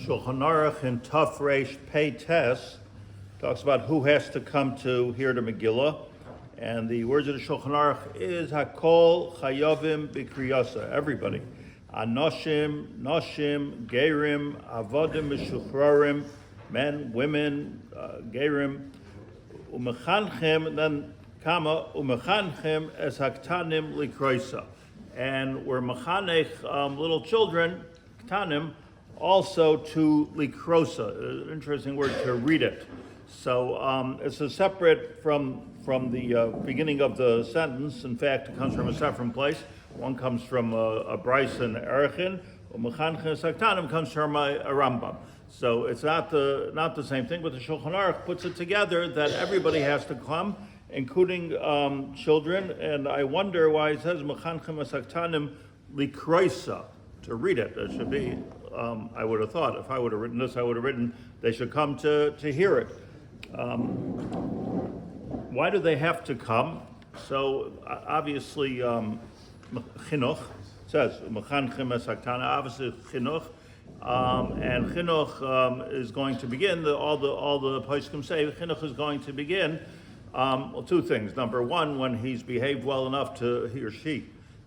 Shulchan Aruch in Taf Reish Pei Tes talks about who has to come to hear the Megillah, and the words of the Shulchan Aruch is Hakol Chayovim B'Kriyasa. Everybody, Anoshim, Noshim, Gerim, Avodim, Meshuchrorim, men, women, Gerim, Umechanchem, then Kama Umechanchem es Haktanim Likroisa, and we're mechanech little children, Ktanim, also to likrosa, an interesting word, to read it. So it's a separate from the beginning of the sentence. In fact, it comes from a separate place. One comes from a Bryce and Erechin, Umechanchen Saktanim comes from a Rambam. So it's not the same thing, but the Shulchan Aruch puts it together that everybody has to come, including children. And I wonder why it says Mechanchen Saktanim likroisa, to read it. It should be, I would have thought, if I would have written this, I would have written, they should come to hear it. Why do they have to come? So obviously, chinuch says, Mechanchem es haktana, obviously chinuch, and chinuch is going to begin, all the poskim say, chinuch is going to begin, well, two things. Number one, when he's behaved well enough to, he or she,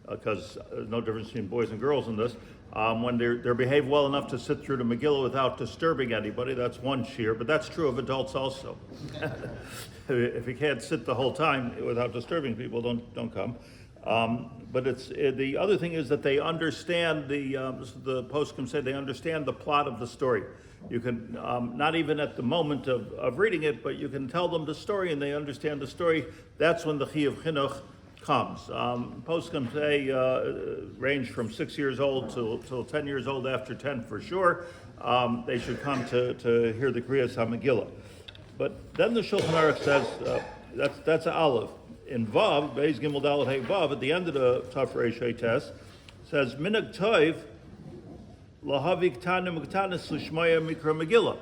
because there's no difference between boys and girls in this, when they're behaved well enough to sit through the Megillah without disturbing anybody, that's one shiur, but that's true of adults also. If you can't sit the whole time without disturbing people, don't come. But it's the other thing is that they understand the poskim say they understand the plot of the story. You can not even at the moment of reading it, but you can tell them the story and they understand the story. That's when the chi of chinuch comes. Poskim say range from 6 years old till 10 years old. After 10 for sure, they should come to hear the Kriyas HaMegillah. But then the Shulchan Aruch says that's an aleph. In Vav, Beis Gimel Dalet Hey Vav, at the end of the Taf Reish Hey Tes, says Minhag Tov Lahavi Ktanim Ktanis Lishmaya Mikra Megillah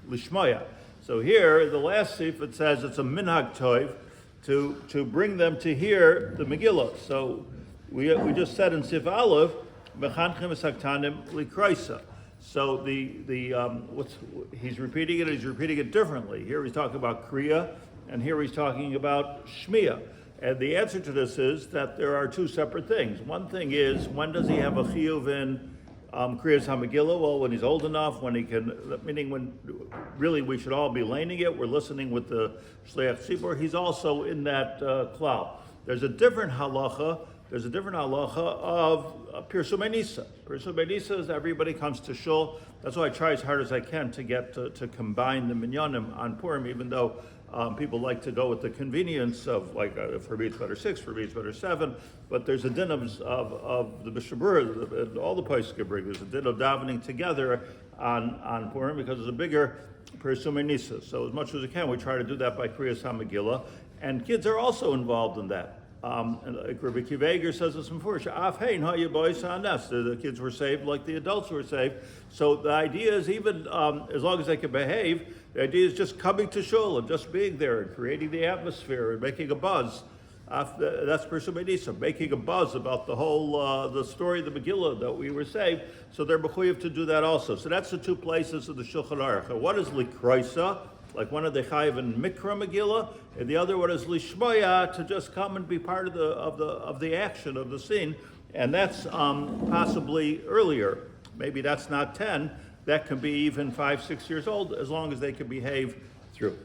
Lishmaya. So here, the last sif, it says it's a Minhag Tov to bring them to hear the Megillah. So we just said in Sif Aleph, Mechanchem es haktanim likroisa. So he's repeating it differently. Here he's talking about Kriya, and here he's talking about Shmiya. And the answer to this is that there are two separate things. One thing is, when does he have a chiyuv in Kriyas HaMegillah? Well, when he's old enough, when he can, meaning when really we should all be laning it, we're listening with the Shliach Tzibor, he's also in that klal. There's a different halacha of Pirsumei Nisa. Pirsumei Nisa is everybody comes to shul. That's why I try as hard as I can to get to combine the minyanim on Purim, even though people like to go with the convenience of like for Beats Better 6, for Beats Better 7, but there's a din of the Mishabur, all the places can bring. There's a din of davening together on Purim because it's a bigger Pirsumei Nisa. So as much as we can, we try to do that by Kriyas HaMegillah, and kids are also involved in that. And like Rabbi Kiveger says this before, the kids were saved like the adults were saved. So the idea is even as long as they can behave, the idea is just coming to shul and just being there and creating the atmosphere and making a buzz. That's Pirsumei Nisa, making a buzz about the whole the story of the Megillah that we were saved. So they're mechuyev to do that also. So that's the two places of the Shulchan Aruch. One is likroisa, like one of the chayiv in Mikra Megillah, and the other one is lishmaya, to just come and be part of the action of the scene, and that's possibly earlier. Maybe that's not 10. That can be even 5, 6 years old, as long as they can behave through.